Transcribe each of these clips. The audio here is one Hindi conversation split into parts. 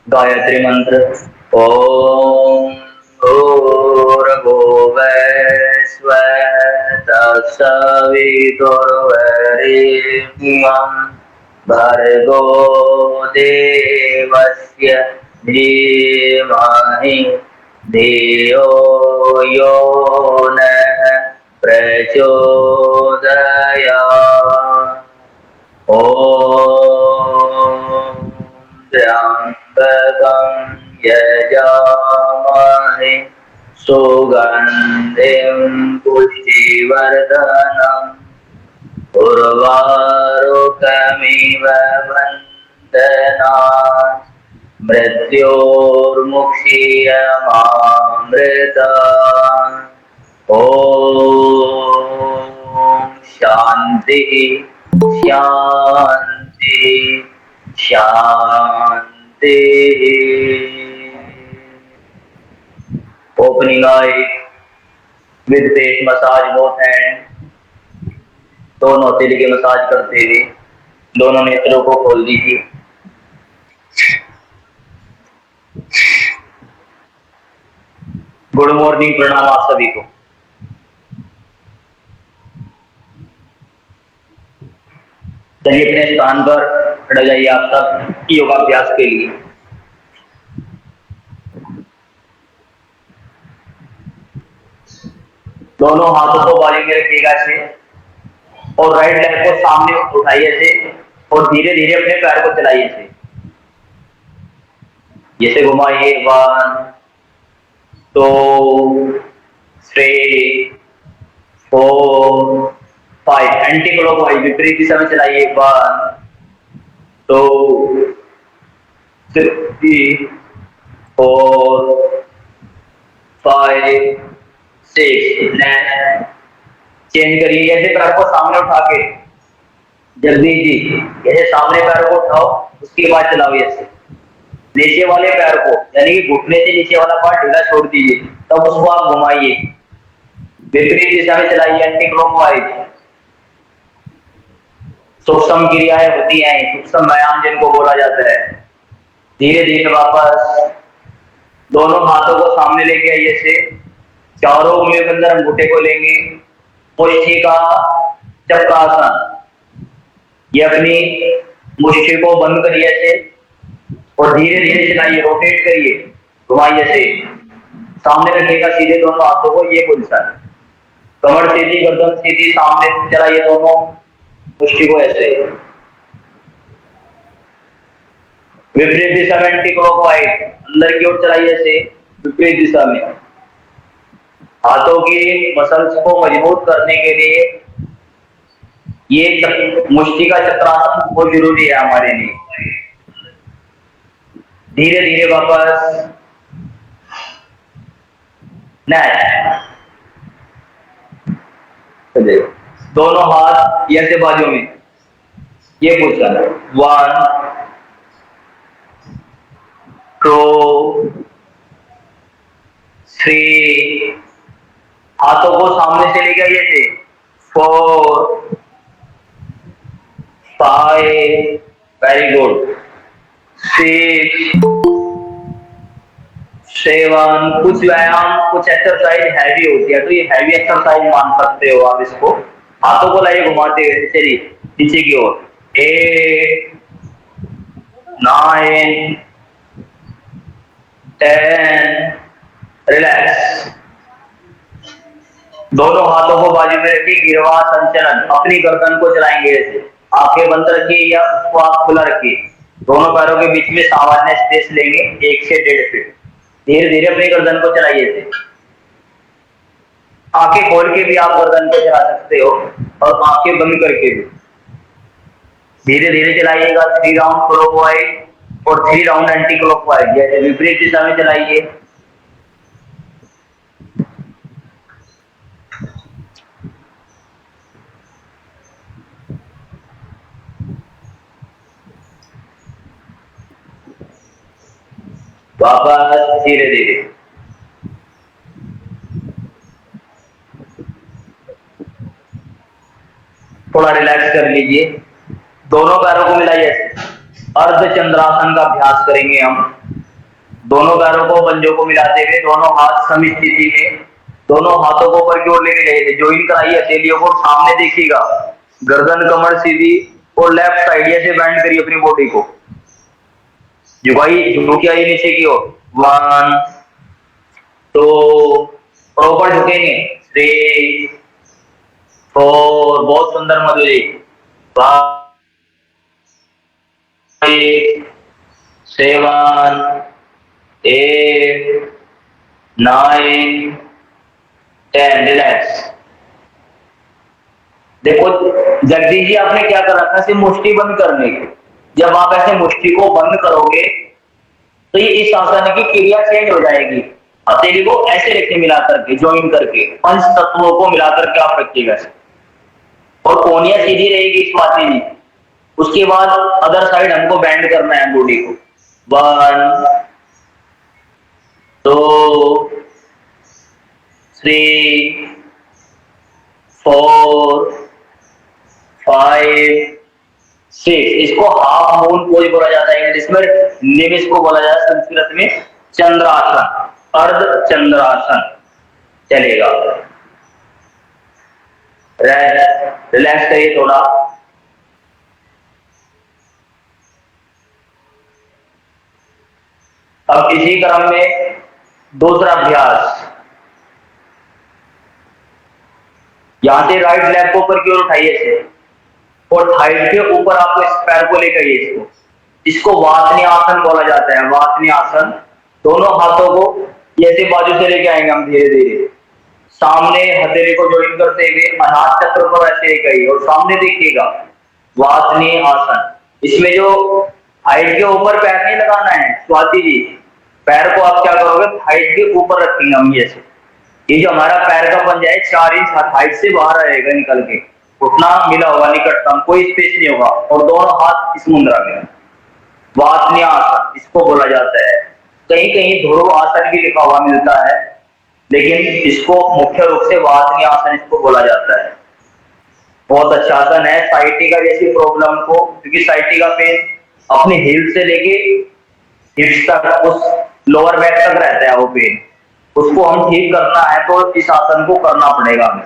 गायत्री मंत्र। ओम भूर्भुवस्सुः तत्सवितुर्वरेण्यं भर्गो देवस्य धीमहि धियो यो नः प्रचोदयात्। ओम त्र्यंबकं यजामहे सुगंधिं पुष्टिवर्धनम् उर्वारुकमिव बन्धनात् मृत्योर्मुक्षीयमामृतात्। ओम शांति शांति शांति। Opening eye with face massage both hand. दोनों हथेली के मसाज करते हुए दोनों नेत्रों को खोल दीजिए। गुड मॉर्निंग, प्रणाम आप सभी को। चलिए अपने स्थान पर खड़े जाइए आप सब योगाभ्यास के लिए। दोनों हाथों को बाजू में रखिएगा ऐसे और राइट लेग को सामने उठाइए ऐसे और धीरे धीरे अपने पैर को चलाइए ऐसे, जैसे घुमाइए। 1 2 3 4 5 एंटी क्लॉकवाइज विपरीत दिशा में चलाइए। 1 2 3 4 5 6। चेंज करिए, ऐसे पैर को सामने उठा के जगदीश जी ऐसे सामने पैर को उठाओ, उसके बाद चलाओ ऐसे। नीचे वाले पैर को यानी कि घुटने से नीचे वाला पार्ट ढीला छोड़ दीजिए, तब उसको आप घुमाइए, विपरीत दिशा में चलाइए एंटी क्लॉकवाइज। सूक्ष्म क्रियाएं होती हैं, सूक्ष्म व्यायाम जिनको बोला जाता है। धीरे धीरे वापस दोनों हाथों को सामने लेके आइए से, चारों उंगलियों के अंदर अंगूठे को लेंगे। मुष्टि का चक्रासन, ये अपनी मुष्टि को बंद करिए से और धीरे धीरे चलाइए, रोटेट करिए, घुमाइए से। सामने रखिएगा सीधे दोनों हाथों को, ये पोजीशन। कमर सीधी, गर्दन सीधी, सामने चलाइए दोनों मुष्टि को ऐसे। विपरीत दिशा में एंटी क्लॉकवाइज अंदर की ओर चलाइए ऐसे, विपरीत दिशा में। हाथों की मसल्स को मजबूत करने के लिए ये मुष्टि का चक्रासन बहुत जरूरी है हमारे लिए। धीरे धीरे वापस दोनों हाथ ऐसे बाजू में, ये पोजीशन। 1 2 3, हाथों को सामने से लेके आइए थे। 4 5 वेरी गुड। 6 7। कुछ व्यायाम, कुछ एक्सरसाइज हैवी होती है, तो ये हैवी एक्सरसाइज मान सकते हो आप इसको। हाथों को लाइए घुमाते हुए, चलिए नीचे की ओर। 8 9 10। रिलैक्स। दोनों हाथों को बाजू में रखिए, गिरवा संचलन, अपनी गर्दन को चलाएंगे ऐसे। आंखें बंद रखिए या उसको आप खुला रखिए। दोनों पैरों के बीच में सामान्य स्पेस लेंगे 1 से 1.5 फीट। धीरे धीरे अपनी गर्दन को चलाइए थे। आंखें खोल के भी आप गर्दन को चला सकते हो और आंखें बंद करके भी। धीरे धीरे चलाइएगा। 3 राउंड क्लॉकवाइज और 3 राउंड एंटी क्लॉकवाइज, जैसे विपरीत दिशा में चलाइए। वापस धीरे धीरे। थोड़ा रिलैक्स कर लीजिए। दोनों पैरों को मिलाइए। अर्ध चंद्रासन का अभ्यास करेंगे हम। दोनों पैरों को पंजों को मिलाते हुए दोनों हाथ समी स्थिति में, दोनों हाथों को ऊपर की ओर लेके जाइए। ज्वाइन कराइए हथेलियों को, सामने देखिएगा। गर्दन कमर सीधी और लेफ्ट साइड ऐसे बैंड करिए अपनी बॉडी को। झुकी आइए नीचे की ओर। 1 2 और ऊपर झुकेंगे। 3 4, बहुत सुंदर मधुरी। 5 7 8 9 10। रिलैक्स। देखो जगदीश जी, आपने क्या कर रखा है, मुष्टि बंद करने की। जब आप ऐसे मुष्टि को बंद करोगे तो ये इस आसन की क्रिया चेंज हो जाएगी। हथेली को ऐसे रखिए मिला करके, ज्वाइन करके, पंच तत्वों को मिला करके आप रखिएगा और कोनिया सीधी रहेगी स्वाति जी। उसके बाद अदर साइड हमको बैंड करना है बॉडी को। 1 2 3 4 5 6। इसको हाफ मून पोज बोला जाता है इंग्लिश में, निमिष को बोला जाता है संस्कृत में चंद्रासन, अर्ध चंद्रासन चलेगा। रिलैक्स करिए थोड़ा। अब इसी क्रम में दूसरा अभ्यास। यहां से राइट लेग को ऊपर की ओर उठाइए से और थाइड के ऊपर आपको इस पैर को लेकर इसको इसको वातनी आसन बोला जाता है। वातनी आसन। दोनों हाथों को ऐसे बाजू से लेके आएंगे हम धीरे धीरे। सामने हथेली को ज्वाइन करते हुए अनाथ चक्र को ऐसे लेकर और सामने देखिएगा। वातनी आसन। इसमें जो हाइट के ऊपर पैर नहीं लगाना है स्वाति जी, पैर को आप क्या करोगे, हाइट के ऊपर रखेंगे हम ऐसे। ये जो हमारा पैर का पंजा है 4 इंच हाइट से बाहर रहेगा निकल के, घुटना मिला होगा निकटतम, कोई स्पेस नहीं होगा और दोनों हाथ इस मुद्रा में। वातनी आसन इसको बोला जाता है। कहीं कहीं ध्रुव आसन भी लिखा हुआ मिलता है, लेकिन इसको मुख्य रूप से वातनी आसन इसको बोला जाता है। बहुत अच्छा आसन है साइटिका जैसी प्रॉब्लम को, क्योंकि साइटिका पेन अपने हिल से लेके हिप्स तक, उस लोअर बैक तक रहता है वो पेन, उसको हम ठीक करना है तो इस आसन को करना पड़ेगा हमें।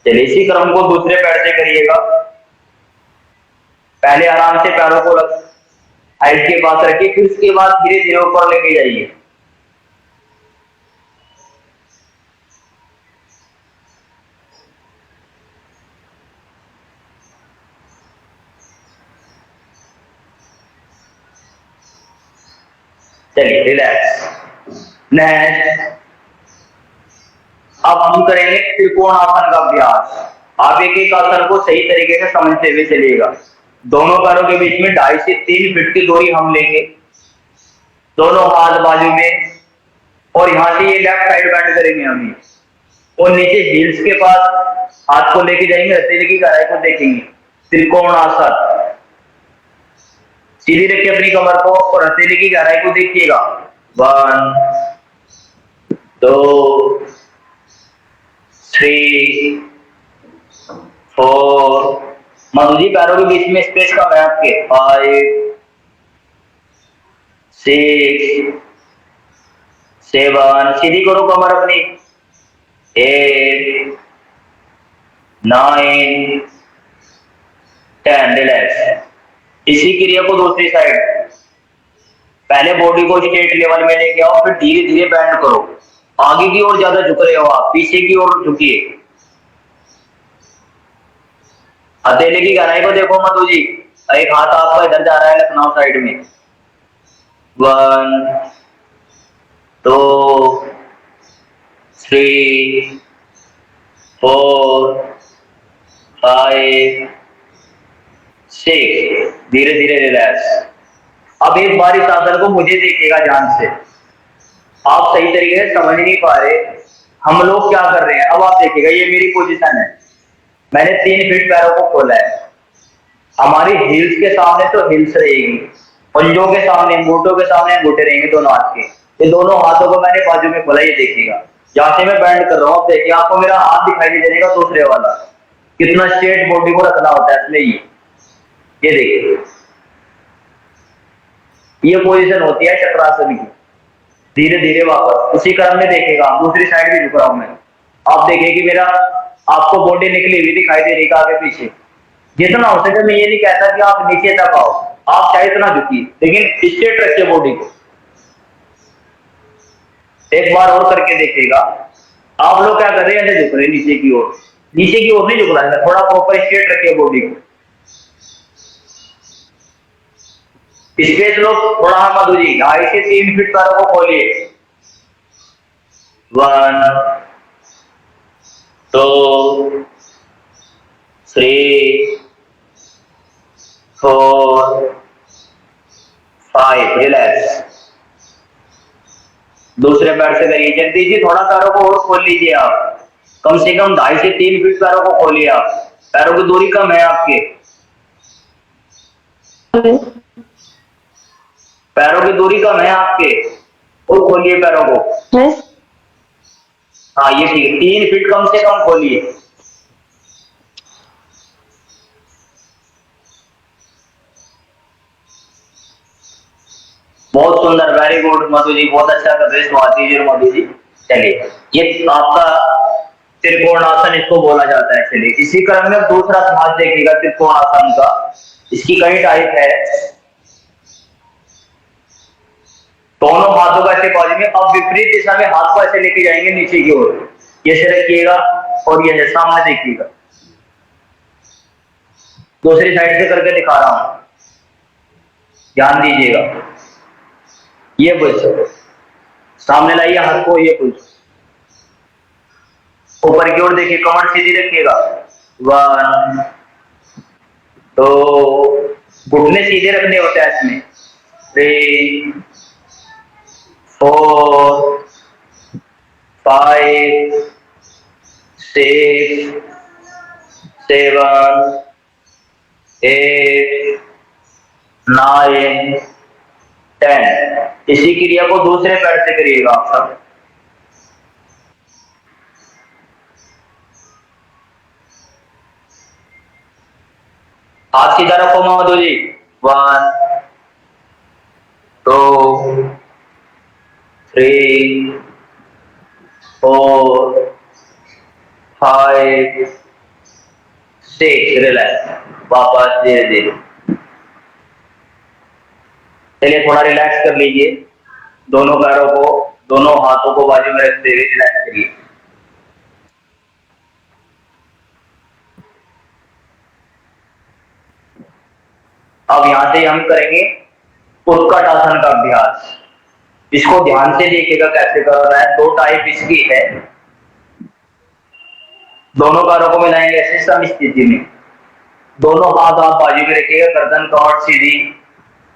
चलिए इसी क्रम को दूसरे पैर से करिएगा। पहले आराम से पैरों को हाइट के पास रखिए, फिर उसके बाद धीरे धीरे ऊपर लेके जाइए। चलिए रिलैक्स। नेक्स्ट अब हम करेंगे त्रिकोण आसन का अभ्यास। आप एक एक आसन को सही तरीके से समझते हुए चलिएगा। दोनों पैरों के बीच में 2.5 से 3 फीट की दूरी हम लेंगे, दोनों हाथ बाजू में, और यहां से ये लेफ्ट साइड बैंड करेंगे हम और नीचे हील्स के पास हाथ को लेके जाएंगे, हथेली की गहराई को देखेंगे। त्रिकोण आसन। सीधी रखिए अपनी कमर को और हथेली की गहराई को देखिएगा। 1 2 3 4। मधु जी पैरों के बीच में स्पेस कम है आपके। 5 6 7। सीधी करो कमर अपनी। 8 9 10। रिलैक्स। इसी क्रिया को दूसरी साइड, पहले बॉडी को स्ट्रेट लेवल में लेके आओ, फिर धीरे धीरे बैंड करो। आगे की ओर ज्यादा झुक रहे हो आप, पीछे की ओर झुकिए। हथेली की गहराई को देखो मधु जी, एक हाथ आपका इधर जा रहा है लखनऊ साइड में। 1 2 3 4 5 6। धीरे धीरे रिलैक्स। अब एक बार इस आसन को मुझे देखिएगा ध्यान से। आप सही तरीके से समझ नहीं पा रहे हम लोग क्या कर रहे हैं। अब आप देखिएगा, ये मेरी पोजीशन है, मैंने 3 फीट पैरों को खोला है। हमारी हिल्स के सामने तो हिल्स रहेगी, पंजों के सामने, अंगूठों के सामने अंगूठे रहेंगे दोनों हाथ के। ये दोनों हाथों को मैंने बाजू में खोला, ये देखिएगा। जहां से मैं बैंड कर रहा हूँ, देखिए आपको मेरा हाथ दिखाई नहीं देगा दूसरे वाला। कितना स्ट्रेट बॉडी को रखना होता है इसमें। ये देखिए, ये पोजीशन होती है चक्रासन की। धीरे धीरे वापस उसी क्रम में देखिएगा। दूसरी साइड भी झुक रहा हूं मैं। आप देखिए कि मेरा आपको बॉडी निकली हुई दिखाई दे रही है आगे पीछे। जितना हो सके, मैं ये नहीं कहता कि आप नीचे तक आओ, आप चाहे इतना झुकिए, लेकिन स्ट्रेट रखिए बॉडी को। एक बार और करके देखिएगा। आप लोग क्या कर रहे हैं, ऐसे झुक रहे हैं नीचे की ओर। नीचे की ओर नहीं झुक रहा है, थोड़ा प्रॉपर स्ट्रेट रखिए बॉडी को। स्पेस लो थोड़ा। मधु जी 2.5 से 3 फीट पैरों को खोलिए। 1 2 3 4 5। रिलैक्स। दूसरे पैर से करिए जल्दी जी, थोड़ा पैरों को और खोल लीजिए आप। कम से कम 2.5 से 3 फीट पैरों को खोलिए आप। पैरों की दूरी कम है आपके, पैरों की दूरी कम है आपके, और खोलिए पैरों को। हाँ ये ठीक है, 3 फीट कम से कम खोलिए। बहुत सुंदर, वेरी गुड मधु जी, बहुत अच्छा कर रहे हैं स्वाति जी और मधु जी। चलिए, ये आपका त्रिकोणासन इसको बोला जाता है। चलिए, इसी क्रम में दूसरा हाथ देखिएगा त्रिकोणासन का। इसकी कई टाइप है। दोनों हाथों को ऐसे बाजू में, अब विपरीत दिशा में हाथ को ऐसे लेके जाएंगे नीचे की ओर। ये से रखिएगा और ये सामने देखिएगा। दूसरी साइड से करके दिखा रहा हूं, ध्यान दीजिएगा। ये पोजीशन सामने लाइए हाथ को, ये पोजीशन ऊपर की ओर देखिए, कमर सीधी रखिएगा। 1 2, घुटने सीधे रखने होते हैं इसमें। 3 4 5 6 7 8 9 10। इसी क्रिया को दूसरे पैर से करिएगा आप सब। हाथ सीधा रखो मधु जी। 1 2 3 4 5 6। रिलैक्स। वापस धीरे धीरे। चलिए, थोड़ा रिलैक्स कर लीजिए। दोनों पैरों को, दोनों हाथों को बाजू में रखते हुए रिलैक्स करिए। अब यहां से हम करेंगे उत्कट आसन का अभ्यास। इसको ध्यान से देखिएगा कैसे करना है। 2 टाइप इसकी है। दोनों पैरों को मिलाएंगे ऐसे सम स्थिति में। दोनों हाथ आप बाजू में रखिएगा, गर्दन कमर सीधी।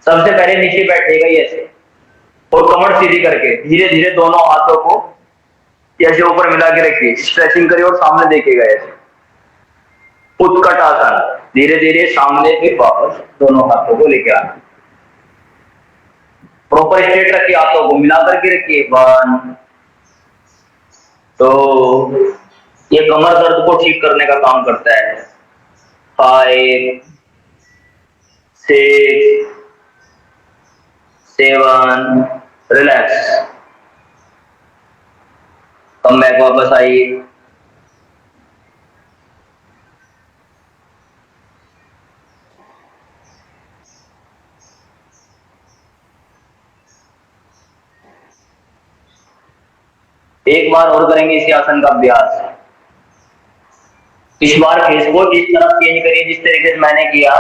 सबसे पहले नीचे बैठेगा ऐसे, और कमर सीधी करके धीरे धीरे दोनों हाथों को ऐसे ऊपर मिला के रखिए। स्ट्रेचिंग करिए और सामने देखिएगा ऐसे। उत्कट आसन। धीरे धीरे सामने फिर वापस दोनों हाथों को लेके आना। प्रॉपर स्ट्रेट रखिए, हाथों को मिला करके रखिए। 1 2, ये कमर दर्द को ठीक करने का काम करता है। 5 6 7। रिलैक्स। कम बैक वापस आइए। एक बार और करेंगे इसी आसन का अभ्यास। इस बार फेस को इस तरफ चेंज करिए जिस तरीके से मैंने किया।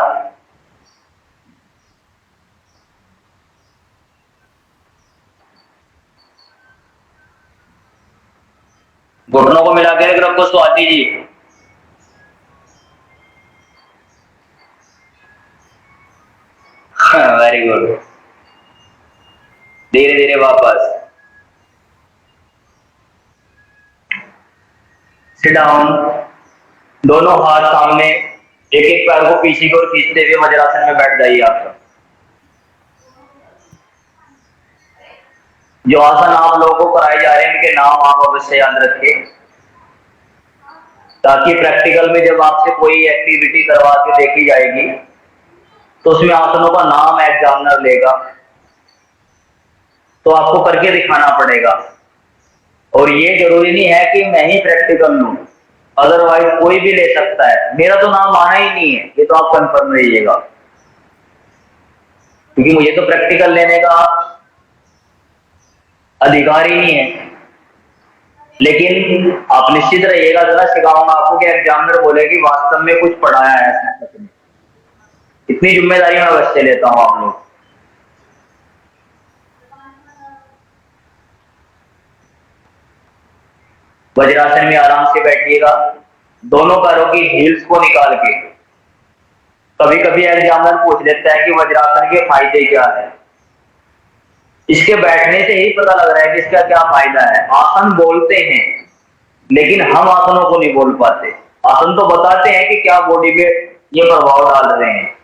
घुटनों को मिला के रखो स्वाति जी। Very good. धीरे धीरे वापस सिट डाउन। दोनों हाथ सामने, एक एक पैर को पीछे की ओर खींचते हुए वज्रासन में बैठ जाइए। आप जो आसन आप लोगों को कराए जा रहे हैं इनके नाम आप अवश्य याद रखें, ताकि प्रैक्टिकल में जब आपसे कोई एक्टिविटी करवा के देखी जाएगी तो उसमें आसनों का नाम एग्जामिनर लेगा, तो आपको करके दिखाना पड़ेगा। और ये जरूरी नहीं है कि मैं ही प्रैक्टिकल लूं, अदरवाइज कोई भी ले सकता है। मेरा तो नाम आना ही नहीं है, ये तो आप कंफर्म रहिएगा, क्योंकि मुझे तो प्रैक्टिकल लेने का अधिकार ही नहीं है। लेकिन आप निश्चित रहिएगा, जरा सिखाऊंगा आपको कि एग्जामिनर बोले कि वास्तव में कुछ पढ़ाया है ऐसा। इतनी जिम्मेदारी मैं अवश्य लेता हूं। आप लोग वज्रासन में आराम से बैठिएगा, दोनों पैरों की हील्स को निकाल के। कभी कभी एग्जामिनर पूछ लेता है कि वज्रासन के फायदे क्या है। इसके बैठने से ही पता लग रहा है कि इसका क्या फायदा है। आसन बोलते हैं लेकिन हम आसनों को नहीं बोल पाते। आसन तो बताते हैं कि क्या बॉडी पे ये प्रभाव डाल रहे हैं,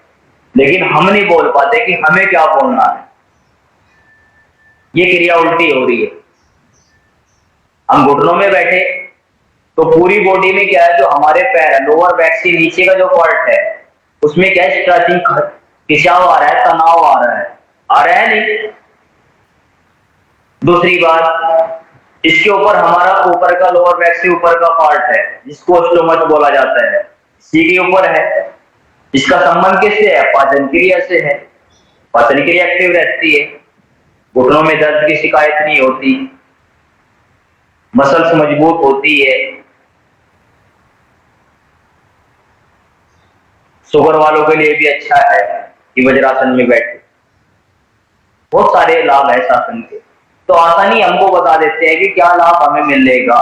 लेकिन हम नहीं बोल पाते कि हमें क्या बोलना है। ये क्रिया उल्टी हो रही है। हम घुटनों में बैठे तो पूरी बॉडी में क्या है, जो हमारे पैर है, लोअर बैक से नीचे का जो पार्ट है, उसमें क्या है, स्ट्रेचिंग, खिंचाव आ रहा है, तनाव आ रहा है नहीं। दूसरी बात, इसके ऊपर हमारा ऊपर का, लोअर बैक से ऊपर का पार्ट है जिसको स्टोमच बोला जाता है, सी के ऊपर है। इसका संबंध किससे है? पाचन क्रिया से है। पाचन क्रिया एक्टिव रहती है, घुटनों में दर्द की शिकायत नहीं होती, मसल्स मजबूत होती है। शुगर वालों के लिए भी अच्छा है कि वज्रासन में बैठे। बहुत सारे लाभ है इस आसन के, तो आसानी हमको बता देते हैं कि क्या लाभ हमें मिलेगा।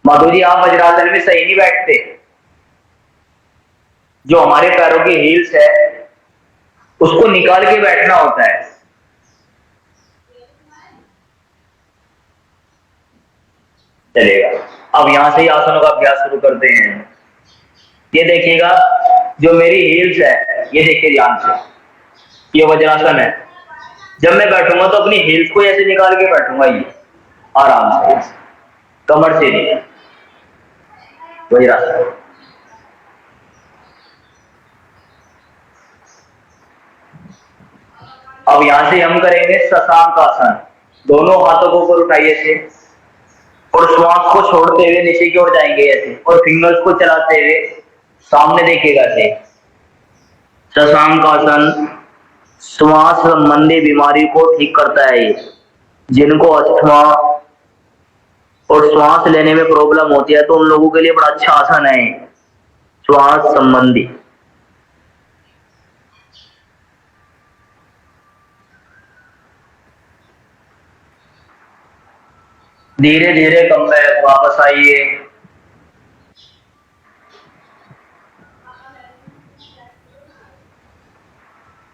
माधु जी, आप वज्रासन में सही नहीं बैठते। जो हमारे पैरों की हील्स है उसको निकाल के बैठना होता है। चलेगा। अब यहां से ही आसनों का अभ्यास शुरू करते हैं। ये देखिएगा, जो मेरी हील्स है, ये देखिए ध्यान से, ये वज्रासन है। जब मैं बैठूंगा तो अपनी हील्स को ऐसे निकाल के बैठूंगा, ये आराम से, कमर से नहीं। वज्रासन। अब यहां से हम करेंगे शशांक आसन। दोनों हाथों को ऊपर उठाइए से, और श्वास को छोड़ते हुए नीचे की ओर जाएंगे ऐसे, और फिंगर्स को चलाते हुए सामने देखिएगा से। शशांक आसन श्वास संबंधी बीमारी को ठीक करता है। जिनको अस्थमा और श्वास लेने में प्रॉब्लम होती है तो उन लोगों के लिए बड़ा अच्छा आसन है श्वास संबंधी। धीरे धीरे कम बैक वापस आइए।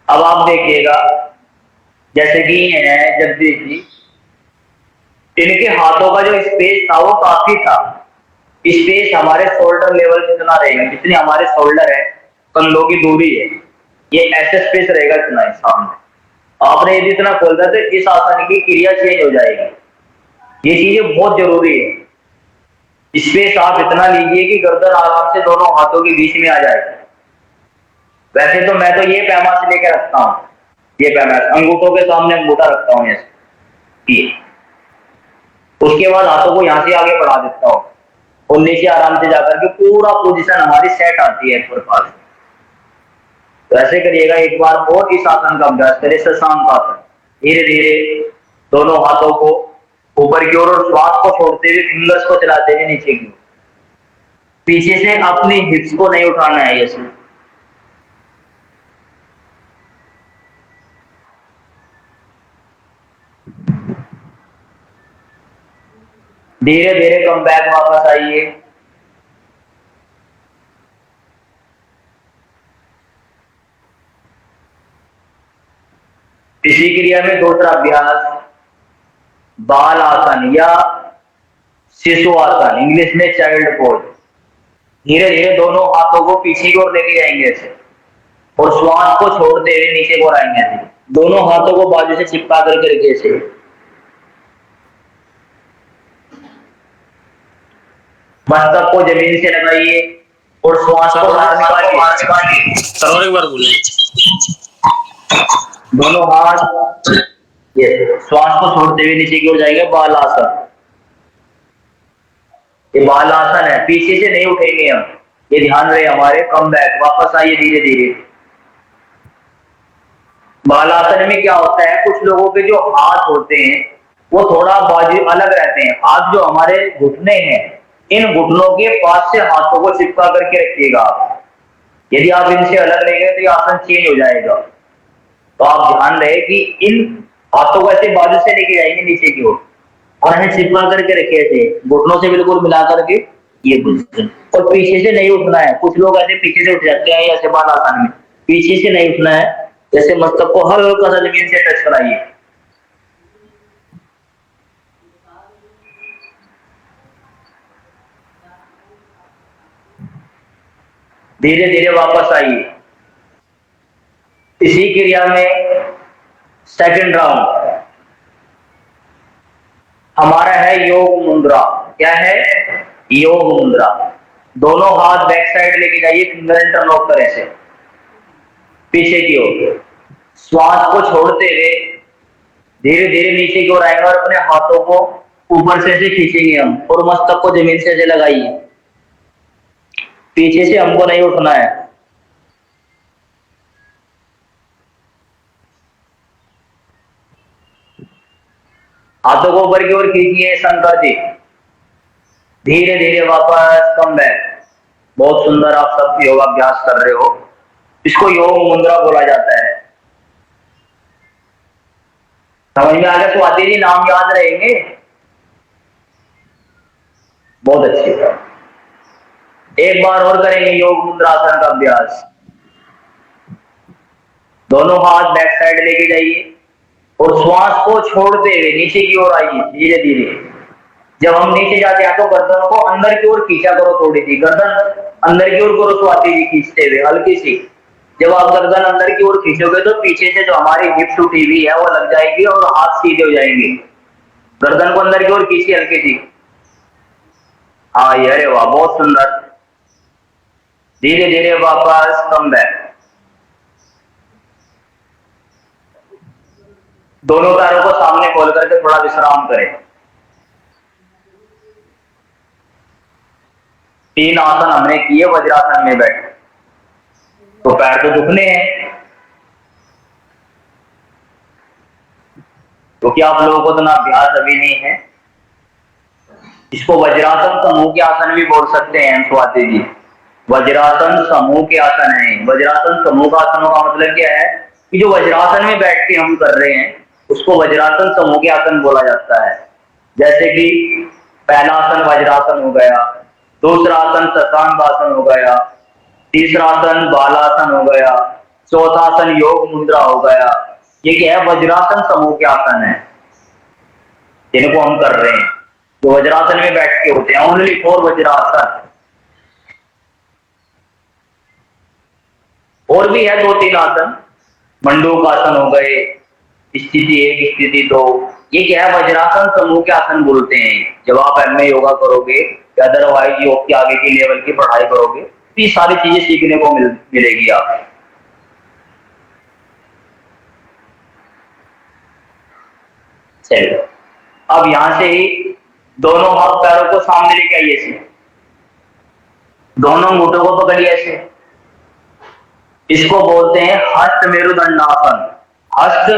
अब आप देखिएगा, जैसे कि ये है जगदीश जी, इनके हाथों का जो स्पेस था वो काफी था। स्पेस हमारे शोल्डर लेवल जितना रहेगा, जितनी हमारे शोल्डर है, कंधों की दूरी है, ये ऐसे स्पेस रहेगा इतना ही सामने। आपने यदि इतना खोल दिया तो इस आसन की क्रिया चेंज हो जाएगी। ये चीजें बहुत जरूरी है। स्पेस आप इतना लीजिए कि गर्दन आराम से दोनों हाथों के बीच में आ जाए। वैसे तो मैं तो ये पैमाना से लेकर रखता हूँ, ये पैमाना अंगूठों के सामने अंगूठा रखता हूँ ऐसे, उसके बाद हाथों को यहां से आगे बढ़ा देता हूँ और नीचे आराम से जाकर के पूरा पोजीशन हमारी सेट आती है एक प्रकार से। तो ऐसे करिएगा एक बार और, इस आसन का अभ्यास करें, शशांक आसन। धीरे धीरे दोनों हाथों को ऊपर की ओर और श्वास को छोड़ते हुए फिंगर्स को चलाते हुए नीचे की ओर। पीछे से अपनी हिप्स को नहीं उठाना है ऐसे। धीरे धीरे कम बैक वापस आइए। इसी क्रिया में दूसरा अभ्यास बाल आसन या शिशु आसन, इंग्लिश में चाइल्ड पोज। धीरे धीरे दोनों हाथों को पीछे की ओर लेके जाएंगे ऐसे और श्वास को छोड़ते हुए नीचे को आएंगे ऐसे। दोनों हाथों को बाजू से चिपका करके रखिए ऐसे। मस्तक को जमीन से लगाइए और श्वास को बाहर निकालिए। सर एक बार बोले। दोनों हाथ ये श्वास को छोड़ते हुए नीचे की ओर जाएंगे। बाल आसन, ये बाल आसन है, पीछे से नहीं उठेंगे हम, ये ध्यान रहे हमारे। कम बैक वापस आइए धीरे धीरे। बाल आसन में क्या होता है, कुछ लोगों के जो हाथ होते हैं वो थोड़ा बाजू अलग रहते हैं। हाथ जो हमारे घुटने हैं, इन घुटनों के पास से हाथों को चिपका करके रखिएगा आप। यदि आप इनसे अलग रहेंगे तो ये आसन चेंज हो जाएगा। तो आप ध्यान रहे कि इन हाथों को ऐसे बाजू से लेके जाएंगे नीचे की ओर और ऐसे चिपका करके रखे थे, घुटनों से बिल्कुल मिला करके ये पोजीशन। और पीछे से नहीं उठना है। कुछ लोग ऐसे पीछे से उठ जाते हैं ऐसे बाल आसन में, पीछे से नहीं उठना है। जैसे मस्तक को हल्का सा जमीन से टच कराइए। धीरे धीरे वापस आइए। इसी क्रिया में सेकंड राउंड हमारा है योग मुद्रा। क्या है? योग मुद्रा। दोनों हाथ बैक साइड लेके जाइए, फिंगर इंटरलॉक करें से पीछे की ओर। श्वास को छोड़ते हुए धीरे धीरे नीचे की ओर आएंगे और अपने हाथों को ऊपर से खींचेंगे हम और मस्तक को जमीन से लगाइए। पीछे से हमको नहीं उठना है। हाथों को ऊपर की ओर खींचिए शंकर जी। धीरे धीरे वापस कम बैक। बहुत सुंदर आप सब योगाभ्यास कर रहे हो। इसको योग मुद्रा बोला जाता है। समझ में आ गया? स्वाति जी नाम याद रहेंगे? बहुत अच्छी बात। एक बार और करेंगे योग मुद्रासन का अभ्यास। दोनों हाथ बैक साइड लेके जाइए और श्वास को छोड़ते हुए नीचे की ओर आइए धीरे धीरे। जब हम नीचे जाते हैं तो गर्दन को अंदर की ओर खींचा करो, थोड़ी सी गर्दन अंदर की ओर करो स्वाति जी, खींचते हुए हल्की सी। जब आप गर्दन अंदर की ओर खींचोगे तो पीछे से जो हमारी हिप्स उठी हुई है वो लग जाएगी और हाथ सीधे हो जाएंगे। गर्दन को अंदर की ओर खींचिए हल्की सी। हाँ ये, अरे वाह, बहुत सुंदर। धीरे धीरे वापस कम बैक। दोनों पैरों को सामने खोल करके थोड़ा विश्राम करें। 3 आसन हमने किए वज्रासन में बैठे, तो पैर तो दुखने हैं क्योंकि आप लोगों को इतना अभ्यास अभी नहीं है। इसको वज्रासन समूह के आसन भी बोल सकते हैं स्वाति जी। वज्रासन समूह के आसन है। वज्रासन समूह का आसनों का मतलब क्या है कि जो वज्रासन में बैठ के हम कर रहे हैं उसको वज्रासन समूह के आसन बोला जाता है। जैसे कि पहला आसन वज्रासन हो गया, दूसरा आसन शशांकासन हो गया, तीसरा आसन बालासन हो गया, चौथा आसन योग मुद्रा हो गया। ये क्या है? वज्रासन समूह के आसन है जिनको हम कर रहे हैं, जो वज्रासन में बैठ के होते हैं। Only for vajrasana. और भी है 2-3 आसन। मंडूक आसन हो गए, स्थिति 1, स्थिति 2। ये क्या है? वज्रासन समूह के आसन बोलते हैं। जब आप एमए योगा करोगे या अदरवाइज योग के आगे की लेवल की पढ़ाई करोगे तो ये सारी चीजें सीखने को मिलेगी आप। चलिए अब यहां से ही दोनों हाथ पैरों को सामने लेके आइए ऐसे, दोनों घुटनों को पकड़िए ऐसे। इसको बोलते हैं हस्त मेरुदंडासन। हस्त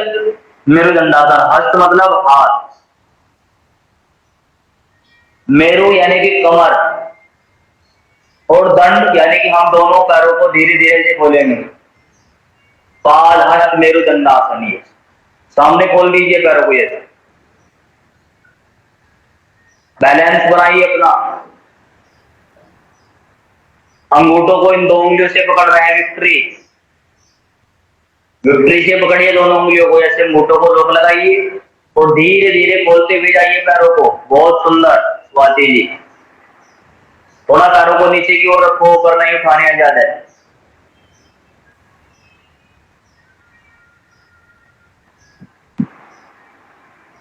मेरुदंडासन, हस्त मतलब हाथ, मेरु यानी कि कमर, और दंड यानी कि हम दोनों पैरों को धीरे धीरे से खोलेंगे। पाद हस्त मेरु दंडासन, ये सामने खोल दीजिए पैरों को, ये बैलेंस बनाइए अपना। अंगूठों को इन दो उंगलियों से पकड़ रहे हैं, विक्ट्री विक्ट्री से पकड़िए दोनों उंगलियों को, ऐसे अंगूठों को रोक लगाइए और धीरे धीरे खोलते हुए जाइए पैरों को। बहुत सुंदर स्वाति जी। थोड़ा पैरों को नीचे की ओर रखो, ऊपर नहीं उठाने ज्यादा।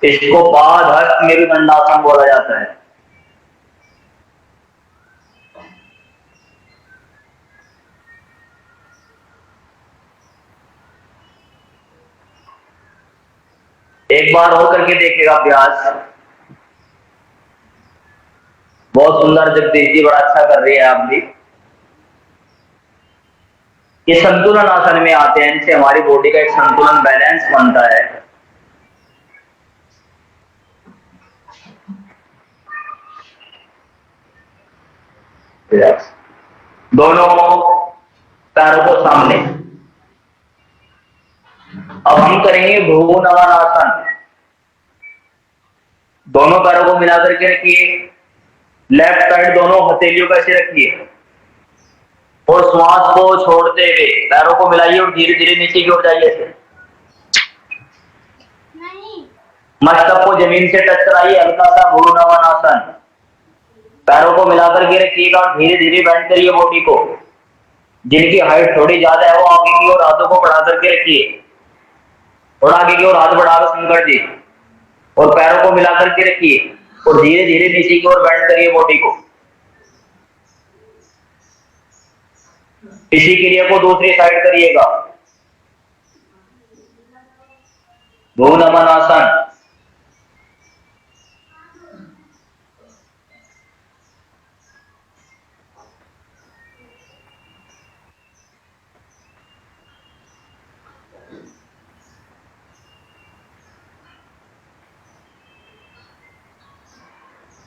इसको पाद हस्त मेरुदंडासन बोला जाता है। एक बार और करके देखिएगा अभ्यास। बहुत सुंदर जगदीश जी, बड़ा अच्छा कर रही है आप भी। ये संतुलन आसन में आते हैं, इनसे हमारी बॉडी का एक संतुलन बैलेंस बनता है। दोनों पैरों को सामने। अब हम करेंगे भ्रू नमन आसन। दोनों पैरों को मिलाकर के रखिए, लेफ्ट साइड दोनों हथेलियों का ऐसे रखिए और श्वास को छोड़ते हुए पैरों को मिलाइए और धीरे धीरे नीचे की ओर जाइए। मस्तक को जमीन से टच कराइए, हल्का सा भ्रू नमन आसन। पैरों को मिलाकर के रखिएगा और धीरे धीरे बेंड करिए बॉडी को। जिनकी हाइट थोड़ी ज्यादा है वो आगे की ओर हाथों को बढ़ा करके रखिए, और आगे की ओर हाथ बढ़ाकर शंकर जी, और पैरों को मिलाकर के रखिए और धीरे धीरे नीचे की ओर बेंड करिए बॉडी को। इसी क्रिया को दूसरी साइड करिएगा। भ्रू नमन आसन।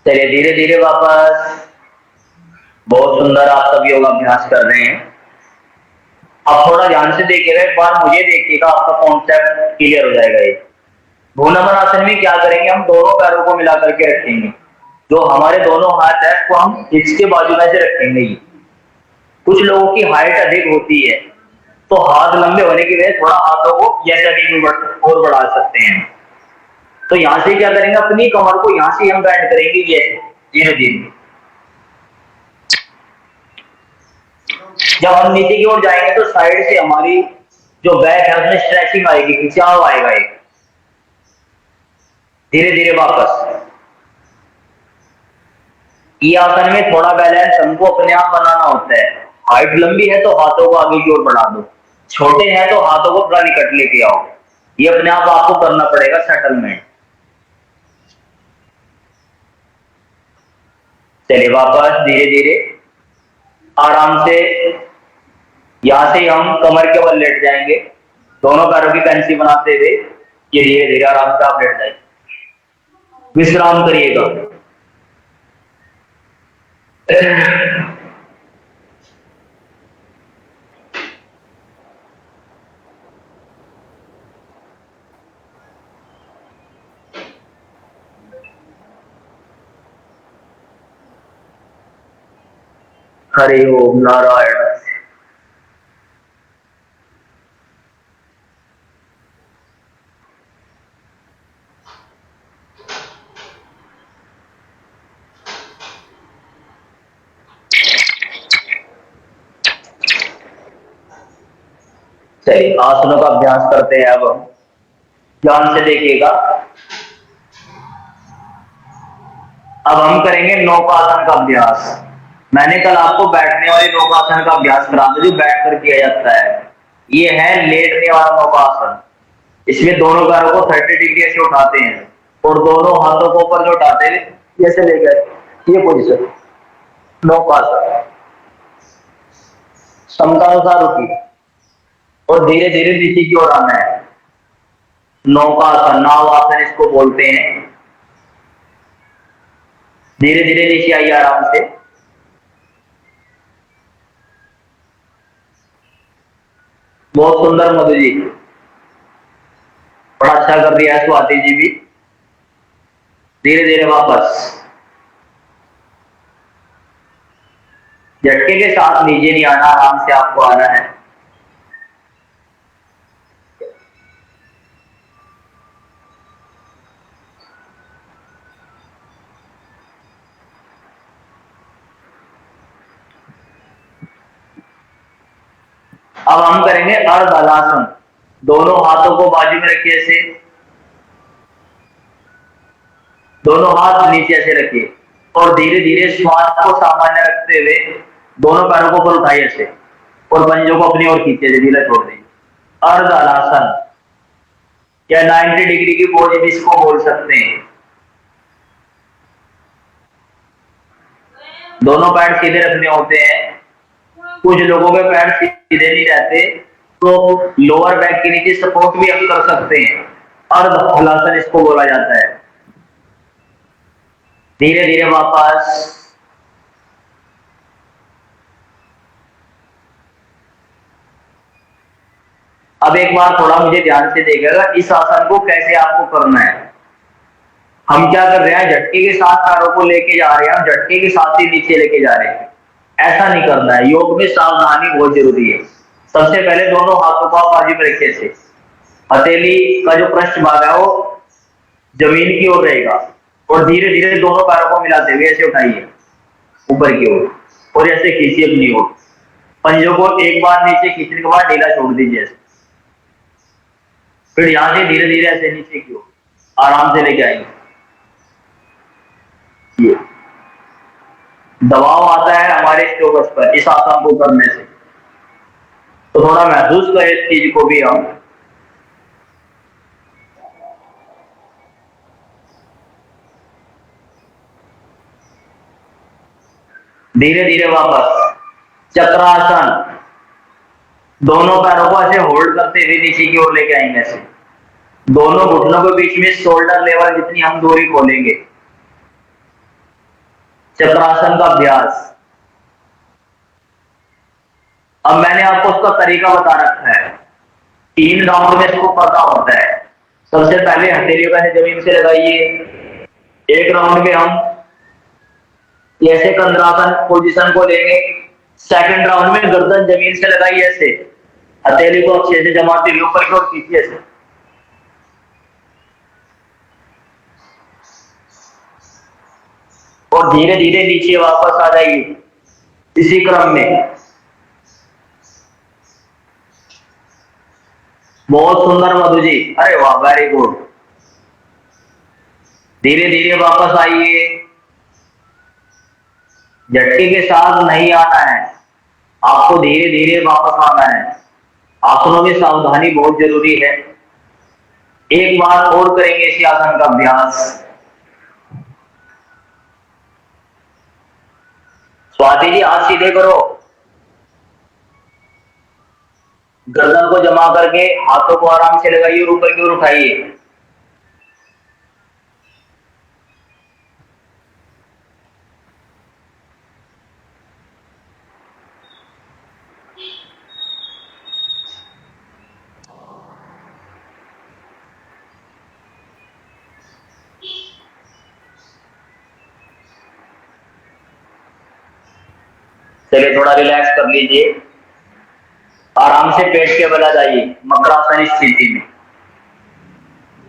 चलिए धीरे धीरे वापस। बहुत सुंदर आप सब योगाभ्यास कर रहे हैं। अब थोड़ा ध्यान से देखिएगा, एक बार मुझे देखिएगा, आपका कॉन्सेप्ट क्लियर हो जाएगा। ये भ्रू नमन आसन में क्या करेंगे, हम दोनों पैरों को मिला करके रखेंगे। जो हमारे दोनों हाथ है उसको हम हिप्स के बाजू में से रखेंगे। कुछ लोगों की हाइट अधिक होती है तो हाथ लंबे होने की वजह से थोड़ा हाथों को जैसा और बढ़ा सकते हैं। तो यहां से क्या करेंगे, अपनी कमर को यहां से हम बेंड करेंगे जैसे धीरे धीरे। जब हम नीचे की ओर जाएंगे तो साइड से हमारी जो बैक है उसमें स्ट्रेचिंग आएगी, खिंचाव आएगा एक। धीरे धीरे वापस। ये आसन में थोड़ा बैलेंस हमको अपने आप बनाना होता है। हाइट लंबी है तो हाथों को आगे की ओर बढ़ा दो, छोटे हैं तो हाथों को थोड़ा निकट लेके आओ। ये अपने आप आपको करना पड़ेगा सेटलमेंट। चलिए वापस धीरे धीरे आराम से। यहां से हम कमर के बल लेट जाएंगे, दोनों पैरों की पेंसी बनाते हुए। ये धीरे धीरे आराम से आप लेट जाएंगे, विश्राम करिएगा। हरि ओम नारायण। चलिए आसनों का अभ्यास करते हैं। अब हम ध्यान से देखिएगा। अब हम करेंगे नौकासन का अभ्यास। मैंने कल आपको बैठने वाले नौकासन का अभ्यास करा था जो बैठ कर किया जाता है। ये है लेटने वाला नौकासन। इसमें दोनों पैरों को 30 डिग्री ऐसे उठाते हैं और दोनों हाथों को ऊपर जो उठाते हैं जैसे लेकर ये पोजीशन नौकासन। समतानुसार रुकिए और धीरे धीरे नीचे की ओर आना है। नौकासन, नाव आसन इसको बोलते हैं। धीरे धीरे नीचे आइए आराम से। बहुत सुंदर मधु जी, बड़ा अच्छा कर दिया है स्वाति जी भी। धीरे धीरे वापस, झटके के साथ नीचे नहीं आना, आराम से आपको आना है। अब हम करेंगे अर्ध हलासन। दोनों हाथों को बाजू में रखिए ऐसे, दोनों हाथ नीचे ऐसे रखिए और धीरे धीरे श्वास को सामान्य रखते हुए दोनों पैरों को ऊपर उठाइए ऐसे और पंजों को अपनी ओर खींचे, ढीला छोड़ दीजिए। अर्ध हलासन या 90 डिग्री की पोज भी इसको बोल सकते हैं। दोनों पैर सीधे रखने होते हैं। कुछ लोगों के पैर सीधे नहीं रहते तो लोअर बैक के नीचे सपोर्ट भी हम कर सकते हैं। अर्ध हलासन इसको बोला जाता है। धीरे धीरे वापस, अब एक बार थोड़ा मुझे ध्यान से देखिएगा, इस आसन को कैसे आपको करना है। हम क्या कर रहे हैं, झटके के साथ पैरों को लेके जा रहे हैं, हम झटके के साथ ही नीचे लेके जा रहे हैं। ऐसा नहीं करना है, योग में सावधानी बहुत जरूरी है। सबसे पहले दोनों हाथों को आप बाजू में रखिए से, हथेली का जो पृष्ठ भाग है वो जमीन की ओर रहेगा और धीरे धीरे दोनों पैरों को मिलाते हुए ऐसे उठाइए ऊपर की ओर और ऐसे खींचिए अपनी ओर। पंजों को एक बार नीचे खींचने के बाद ढीला छोड़ दीजिए, फिर यहां से धीरे धीरे ऐसे नीचे की ओर आराम से लेके आएंगे। ये दबाव आता है हमारे स्टोमच पर इस आसन को करने से, तो थोड़ा महसूस करें इस चीज को भी हम। धीरे धीरे वापस चक्रासन, दोनों पैरों को ऐसे होल्ड करते हुए नीचे की ओर लेके आएंगे ऐसे। दोनों घुटनों के बीच में शोल्डर लेवल जितनी हम दूरी खोलेंगे। चक्रासन का अभ्यास। अब मैंने आपको उसका तरीका बता रखा है। 3 राउंड में इसको करना होता है। सबसे पहले हथेलियों का जमीन से लगाइए। एक राउंड में हम ऐसे कंद्रासन पोजीशन को लेंगे। सेकंड राउंड में गर्दन जमीन से लगाइए ऐसे, हथेली को अच्छे से जमाते हुए ऊपर की ओर खींचिए ऐसे। और धीरे धीरे नीचे वापस आ जाइए इसी क्रम में। बहुत सुंदर मधु जी, अरे वाह, वेरी गुड। धीरे धीरे वापस आइए, झटके के साथ नहीं आना है, आपको धीरे धीरे वापस आना है। आसनों में सावधानी बहुत जरूरी है। एक बार और करेंगे इसी आसन का अभ्यास। स्वाति जी हाथ सीधे करो, गर्दन को जमा करके हाथों को आराम से लगाइए और ऊपर की ओर उठाइए। चलिए थोड़ा रिलैक्स कर लीजिए, आराम से पेट के बल आ जाइए मकरासन स्थिति में।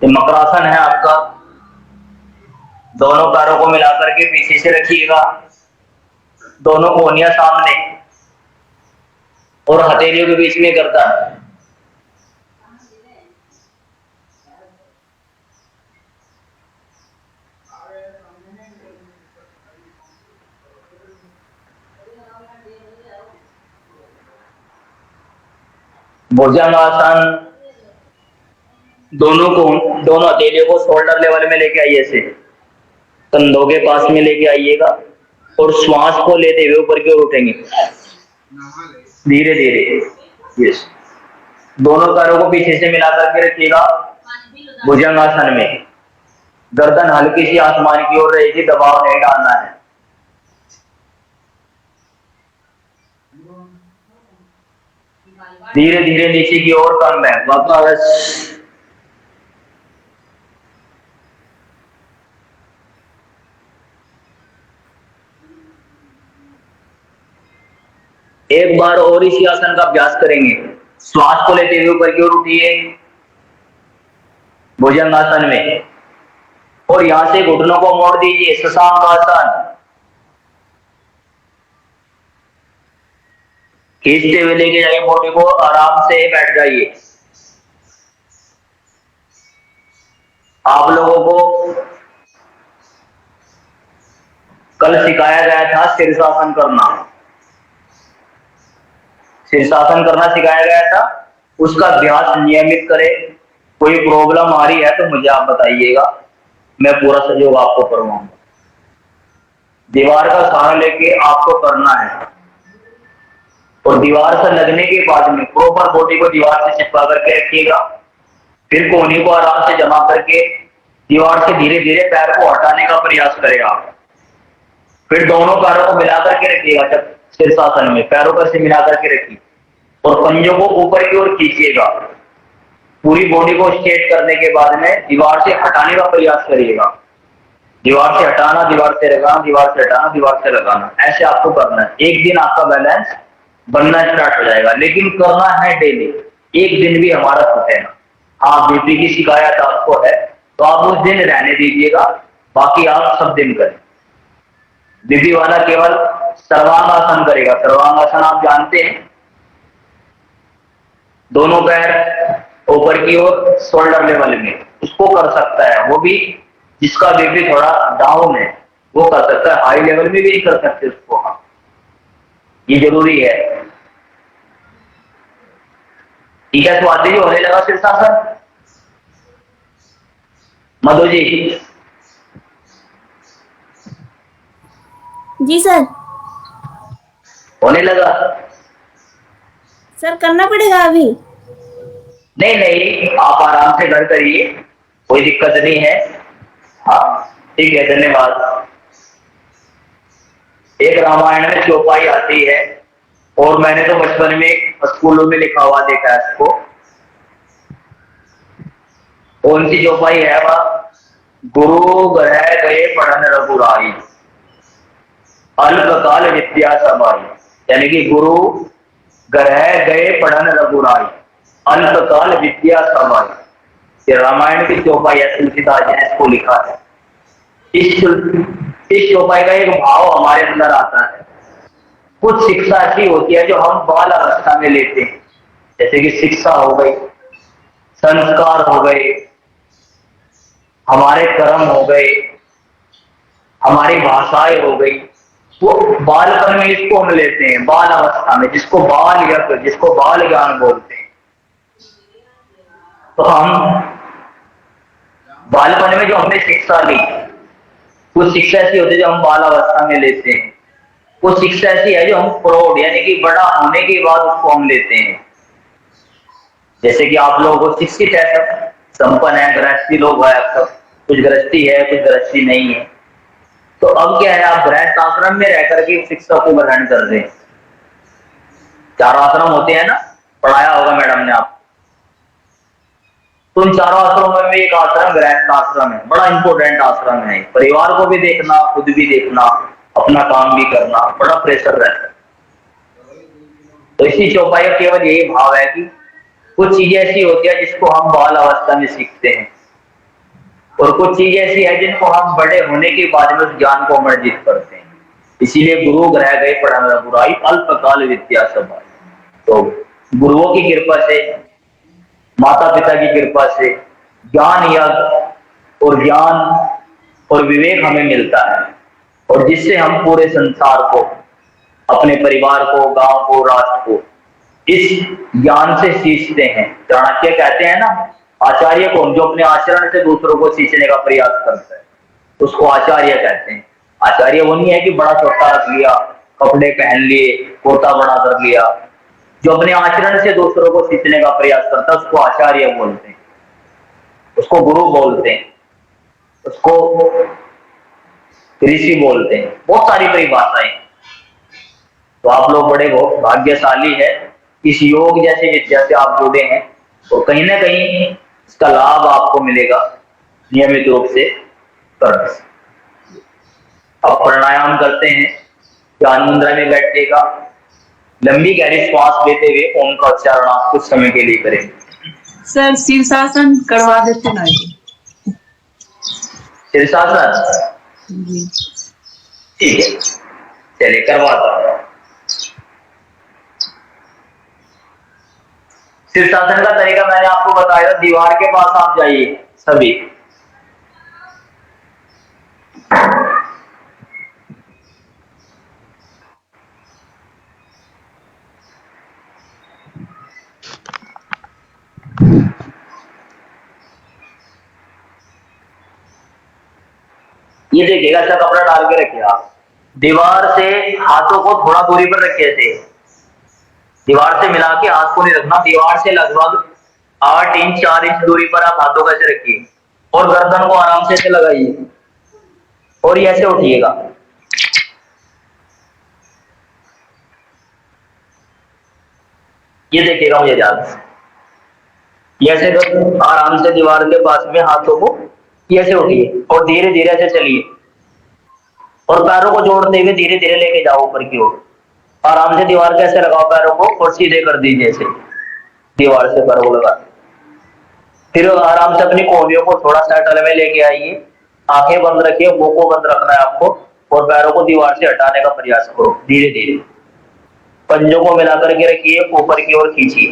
ये मकरासन है आपका। दोनों पैरों को मिलाकर के पीछे से रखिएगा, दोनों कोहनियां सामने और हथेलियों के बीच में गर्दन। भुजंगासन, दोनों हथेलियों को शोल्डर लेवल में लेके आइए ऐसे, कंधों के पास में लेके आइएगा और श्वास को लेते हुए ऊपर की ओर उठेंगे धीरे धीरे। यस, दोनों पैरों को पीछे से मिला करके रखिएगा भुजंगासन में। गर्दन हल्की सी आसमान की ओर रहेगी, दबाव नहीं डालना है। धीरे धीरे नीचे की ओर कम है, वापस। एक बार और इसी आसन का अभ्यास करेंगे। श्वास को लेते हुए ऊपर की ओर उठिए भुजंगासन में, और यहां से घुटनों को मोड़ दीजिए, शशांकासन। खींचते हुए लेके जाइए बॉडी को, आराम से बैठ जाइए। आप लोगों को कल सिखाया गया था शीर्षासन करना, शीर्षासन करना सिखाया गया था, उसका अभ्यास नियमित करें। कोई प्रॉब्लम आ रही है तो मुझे आप बताइएगा, मैं पूरा सहयोग आपको करवाऊंगा। दीवार का सहारा लेके आपको करना है, और दीवार से लगने के बाद में प्रॉपर बॉडी को दीवार से चिपका करके रखिएगा। फिर कोहनी को आराम से जमा करके दीवार से धीरे धीरे पैर को हटाने का प्रयास करेगा। फिर दोनों पैरों को मिला करके रखिएगा, जब शीर्षासन में पैरों पर से मिला करके रखिए, और पंजों को ऊपर की ओर खींचिएगा। पूरी बॉडी को स्ट्रेट करने के बाद में दीवार से हटाने का प्रयास करिएगा। दीवार से हटाना, दीवार से लगाना, दीवार से हटाना, दीवार से लगाना, ऐसे आपको करना है। एक दिन आपका बैलेंस बनना स्टार्ट हो जाएगा, लेकिन करना है डेली, एक दिन भी हमारा छूटे ना। हाँ, बीपी की शिकायत आपको है तो आप उस दिन रहने दीजिएगा, बाकी आप सब दिन करें। बीपी वाला केवल सर्वांगासन करेगा। सर्वांगासन आप जानते हैं, दोनों पैर ऊपर की ओर शोल्डर लेवल में, उसको कर सकता है वो भी जिसका बीपी थोड़ा डाउन है, वो कर सकता है। हाई लेवल में भी नहीं कर सकते उसको, ये जरूरी है। ठीक है, स्वाति जी होने लगा शीर्षासन। मधु जी। जी सर। होने लगा सर, करना पड़ेगा अभी? नहीं नहीं, आप आराम से घर करिए, कोई दिक्कत नहीं है। हाँ ठीक है, धन्यवाद। एक रामायण में चौपाई आती है, और मैंने तो बचपन में स्कूलों में लिखा हुआ देखा है इसको। कौन सी चौपाई है वह? गुरु ग्रह गए पढ़न रघुराई, अल्पकाल विद्या समाई। यानी कि गुरु ग्रह गए पढ़न रघुराई, अल्पकाल विद्या समाई। ये रामायण की चौपाई है, तुलसीदास जी ने इसको लिखा है। इस चौपाई का एक भाव हमारे अंदर आता है। कुछ शिक्षा ऐसी होती है जो हम बाल अवस्था में लेते हैं, जैसे कि शिक्षा हो गई, संस्कार हो गए, हमारे कर्म हो गए, हमारी भाषाएं हो गई, वो बालपन में इसको हम लेते हैं, बाल अवस्था में, जिसको बाल यज्ञ, जिसको बाल ज्ञान बोलते हैं। तो हम बालपन में जो हमने शिक्षा ली, कुछ शिक्षा ऐसी होती है जो हम बाल अवस्था में लेते हैं, कुछ शिक्षा ऐसी है जो हम प्रौढ़ यानी कि बड़ा होने के बाद उसको हम लेते हैं। जैसे कि आप लोगों को शिक्षित है, सब संपन्न है, गृहस्थी लोग है, सब कुछ गृहस्थी है, कुछ गृहस्थी नहीं है। तो अब क्या है, आप गृहस्थ आश्रम में रह करके शिक्षा को ग्रहण कर रहे हैं। 4 आश्रम होते हैं ना, पढ़ाया होगा मैडम ने आप। तो उन 4 आश्रमों में एक आश्रम गृहस्थ आश्रम है, बड़ा इंपॉर्टेंट आश्रम है। परिवार को भी देखना, खुद भी देखना, अपना काम भी करना, बड़ा प्रेशर रहता है। तो इसी चौपाई का केवल यही भाव है कि कुछ चीजें ऐसी होती है जिसको हम बाल अवस्था में सीखते हैं, और कुछ चीजें ऐसी है जिनको हम बड़े होने के बाद में उस ज्ञान को अर्जित करते हैं। इसीलिए गुरु ग्रह गए पढ़न रघुराई, अल्पकाल विद्या समाई। तो गुरुओं की कृपा से, माता पिता की कृपा से ज्ञान यज्ञ और ज्ञान और विवेक हमें मिलता है, और जिससे हम पूरे संसार को, अपने परिवार को, गांव को, राष्ट्र को इस ज्ञान से सींचते हैं। चाणक्य कहते हैं ना, आचार्य कौन? जो अपने आचरण से दूसरों को सींचने का प्रयास करता है, उसको आचार्य कहते हैं। आचार्य वो नहीं है कि बड़ा छोटा रख लिया, कपड़े पहन लिए, कोटा बड़ा कर लिया। जो अपने आचरण से दूसरों को सींचने का प्रयास करता है उसको आचार्य बोलते हैं, उसको गुरु बोलते हैं। उसको ऋषि बोलते हैं, बहुत सारी परिभाषाएं। तो आप लोग बड़े बहुत भाग्यशाली है, इस योग जैसी विद्या से आप जुड़े हैं, तो कहीं ना कहीं इसका लाभ आपको मिलेगा नियमित रूप से करने से। अब प्राणायाम करते हैं, ध्यान मुद्रा में बैठेगा, लंबी गहरी श्वास लेते हुए ओम का उच्चारण आप कुछ समय के लिए करें। सर शीर्षासन करवा देते ना ये। शीर्षासन जी। ठीक है, चलिए करवाता हूँ। शीर्षासन का तरीका मैंने आपको बताया, दीवार के पास आप जाइए सभी, ये देखिएगा, अच्छा कपड़ा डाल के रखिए आप, दीवार से हाथों को थोड़ा दूरी पर रखिए थे, दीवार से मिला के हाथ को नहीं रखना, दीवार से लगभग 8 इंच 4 इंच दूरी पर आप हाथों को ऐसे रखिए और गर्दन को आराम से ऐसे लगाइए और ये ऐसे उठिएगा। ये देखिएगा मुझे ध्यान से, ये ऐसे आराम से दीवार के पास में हाथों को ये ऐसे उठिए और धीरे धीरे ऐसे चलिए और पैरों को जोड़ते हुए धीरे धीरे लेके जाओ ऊपर की ओर, आराम से दीवार के ऐसे लगाओ पैरों को और सीधे कर दीजिए ऐसे, दीवार से पैरों को लगा, फिर आराम से अपनी कोहनियों को थोड़ा सेटल में लेके आइए, आंखें बंद रखिए, मुंह को बंद रखना है आपको और पैरों को दीवार से हटाने का प्रयास करो धीरे धीरे, पंजों को मिलाकर के रखिए, ऊपर की ओर खींचिए,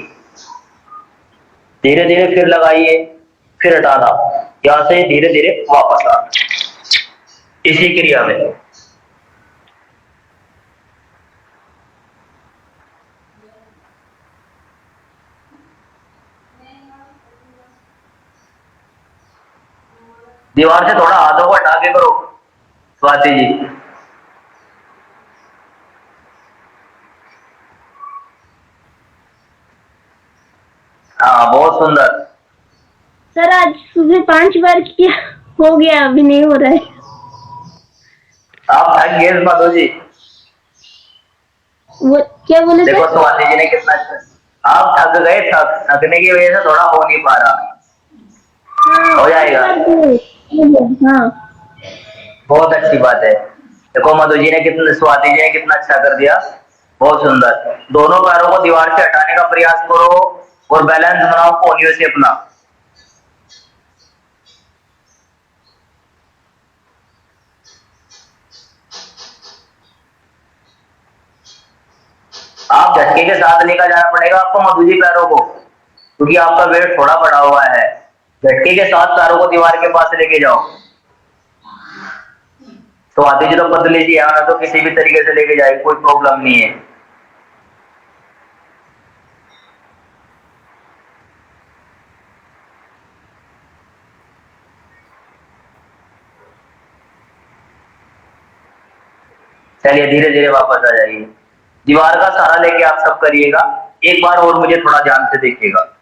धीरे धीरे फिर लगाइए, फिर हटाना, यहां से धीरे धीरे वापस आना, इसी क्रिया में। दीवार से थोड़ा हाथों को हटा के करो स्वाति जी। हाँ बहुत सुंदर। सर आज सुबह 5 बार किया, हो गया, अभी नहीं हो रहा है। आप थक गए मधु जी? वो क्या बोले देखो सर? स्वाति जी ने कितना, आप थक गए, थकने की वजह से थोड़ा हो नहीं पा रहा, हाँ, हो जाएगा। हाँ बहुत अच्छी बात है। देखो मधु जी ने कितना, स्वाति जी ने कितना अच्छा कर दिया, बहुत सुंदर। दोनों पैरों को दीवार से हटाने का प्रयास करो और बैलेंस बनाओ कोहनियों से अपना। आप झटके के साथ लेकर जाना पड़ेगा आपको मधु जी पैरों को, क्योंकि आपका वेट थोड़ा बढ़ा हुआ है। झटके के साथ पैरों को दीवार के पास लेके जाओ। तो आती जी तो पतली सी है, तो किसी भी तरीके से लेके जाएगी, कोई प्रॉब्लम नहीं है। चलिए धीरे धीरे वापस आ जाइए, दीवार का सहारा लेके आप सब करिएगा। एक बार और मुझे थोड़ा ध्यान से देखिएगा।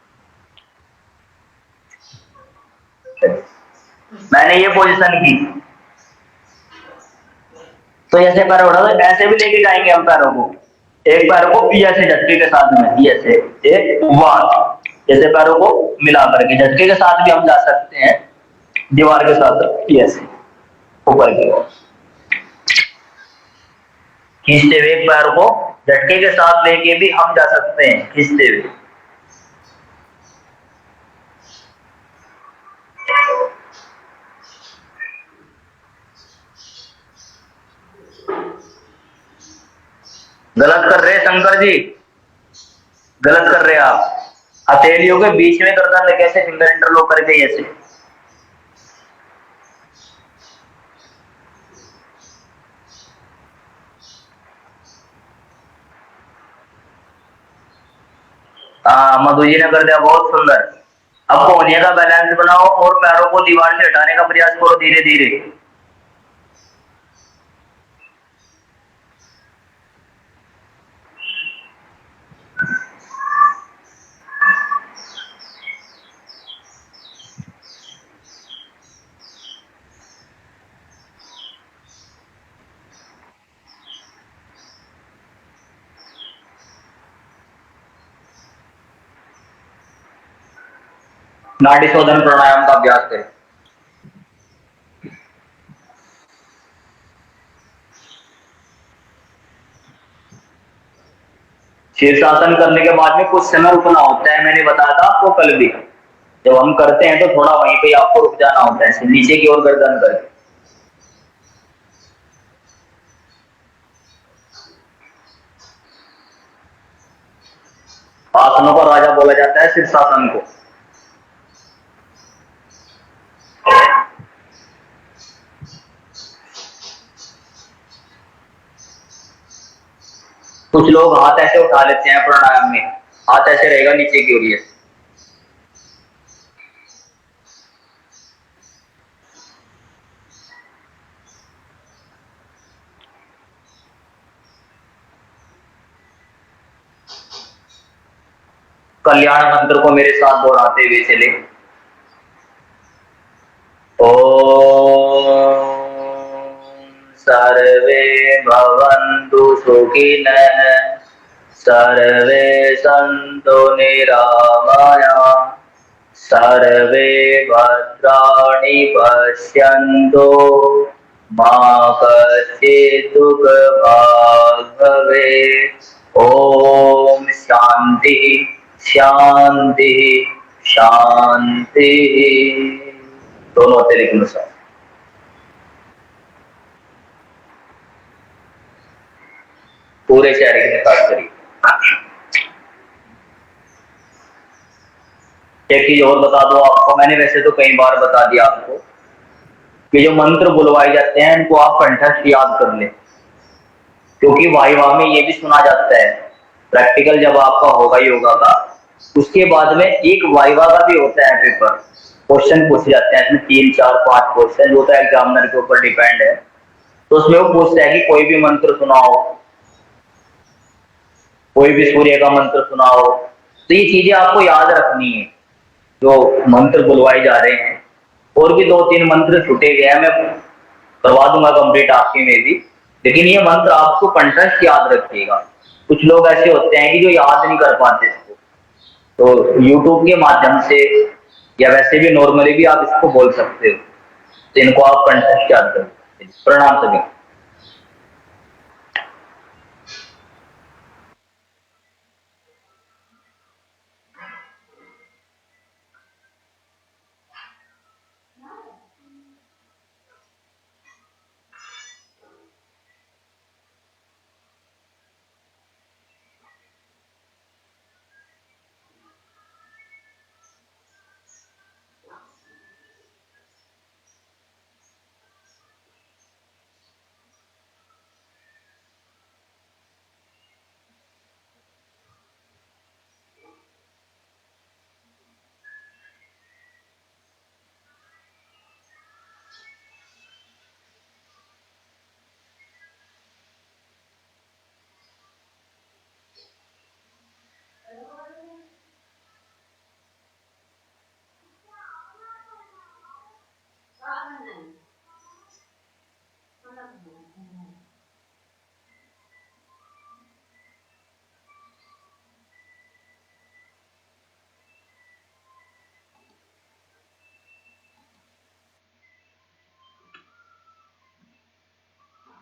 मैंने ये पोजीशन की, तो ऐसे पैर उठा, तो ऐसे भी लेके जाएंगे हम पैरों को, एक पैर को ऐसे झटके के साथ में, ये ऐसे एक वन, जैसे पैरों को मिला करके झटके के साथ भी हम जा सकते हैं, दीवार के साथ ये ऐसे ऊपर की ओर खींचते हुए, एक पैर को झटके के साथ लेके भी हम जा सकते हैं खींचते हुए। गलत कर रहे शंकर जी, गलत कर रहे आप। हथेलियों के बीच में गर्दन लेके ऐसे फिंगर इंटरलॉक करके ऐसे, हाँ मधु जी ने कर दिया, बहुत सुंदर। अब कोहनिया का बैलेंस बनाओ और पैरों को दीवार से हटाने का प्रयास करो धीरे धीरे। नाड़ी शोधन प्राणायाम का अभ्यास करें। शीर्षासन करने के बाद में कुछ समय रुकना होता है, मैंने बताया था आपको कल भी। जब हम करते हैं तो थोड़ा वहीं पे आपको रुक जाना होता है, नीचे की ओर गर्दन करके। आसनों का राजा बोला जाता है शीर्षासन को। कुछ लोग हाथ ऐसे उठा लेते हैं प्राणायाम में, हाथ ऐसे रहेगा नीचे की ओर। कल्याण मंत्र को मेरे साथ दोहराते हुए चले। ओम सर्वे भवन्तु सुखिनः, सर्वे सन्तु निरामयाः, सर्वे भद्राणि पश्यन्तु, मा कश्चित् दुःखभाग् भवेत्। ओम शांति शांति शांति। दोनों अतिरिक्त अनुसार पूरे चेहरे के निकाल करिए। एक चीज और बता दो आपको, मैंने वैसे तो कई बार बता दिया आपको कि जो मंत्र बुलवाए जाते हैं इनको आप कंठस्थ याद कर लें, क्योंकि वाइवा में ये भी सुना जाता है। प्रैक्टिकल जब आपका होगा योगा का, उसके बाद में एक वाइवा का भी होता है पेपर, क्वेश्चन पूछे जाते हैं इसमें 3 4 5 क्वेश्चन, जो होता है एग्जामिनर के ऊपर डिपेंड है। तो उसमें वो पूछता है कि कोई भी मंत्र सुनाओ, कोई भी सूर्य का मंत्र सुनाओ। तो ये चीजें आपको याद रखनी है जो मंत्र बुलवाए जा रहे हैं। और भी 2-3 मंत्र छूटे गए हैं, मैं करवा दूंगा कंप्लीट आपके में भी, लेकिन ये मंत्र आपको कंठस्थ याद रखिएगा। कुछ लोग ऐसे होते हैं कि जो याद नहीं कर पाते इसको, तो यूट्यूब के माध्यम से या वैसे भी नॉर्मली भी आप इसको बोल सकते हो, तो इनको आप कंठस्थ याद करें। प्रणाम सभी।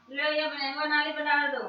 लो ये बना नाली बना दो।